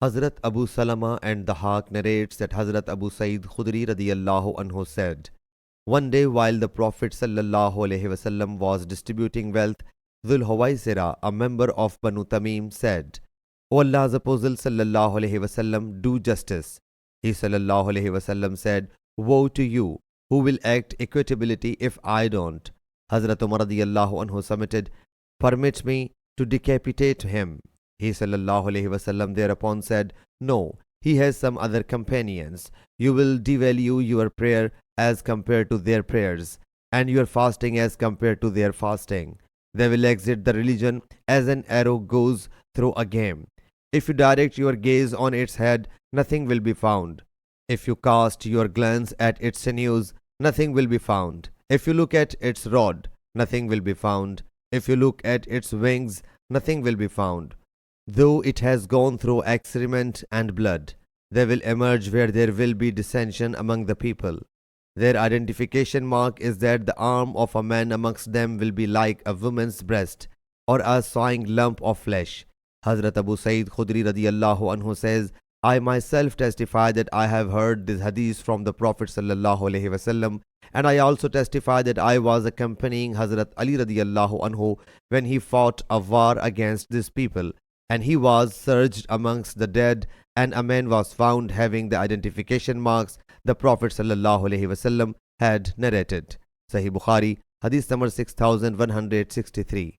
Hazrat Abu Salama and Dahak narrates that Hazrat Abu Sa'id Khudri radiyallahu anhu said, one day while the Prophet sallallahu alaihi wasallam was distributing wealth, Dhul Huwaisira, a member of Banu Tamim, said, O Allah's Apostle sallallahu alaihi wasallam, do justice. He sallallahu alaihi wasallam said, woe to you, who will act equitability if I don't. Hazrat Umar radiyallahu anhu submitted, permit me to decapitate him. He sallallahu alaihi wasallam thereupon said, no, he has some other companions. You will devalue your prayer as compared to their prayers, and your fasting as compared to their fasting. They will exit the religion as an arrow goes through a game. If you direct your gaze on its head, nothing will be found. If you cast your glance at its sinews, nothing will be found. If you look at its rod, nothing will be found. If you look at its wings, nothing will be found. Though it has gone through excrement and blood, they will emerge where there will be dissension among the people. Their identification mark is that the arm of a man amongst them will be like a woman's breast or a sighing lump of flesh. Hazrat Abu Sa'id Khudri radiyallahu anhu says, I myself testify that I have heard this hadith from the Prophet sallallahu alaihi wasallam, and I also testify that I was accompanying Hazrat Ali radiyallahu anhu when he fought a war against these people, and he was searched amongst the dead, and a man was found having the identification marks the Prophet sallallahu alaihi wasallam had narrated. Sahih Bukhari, Hadith number 6163.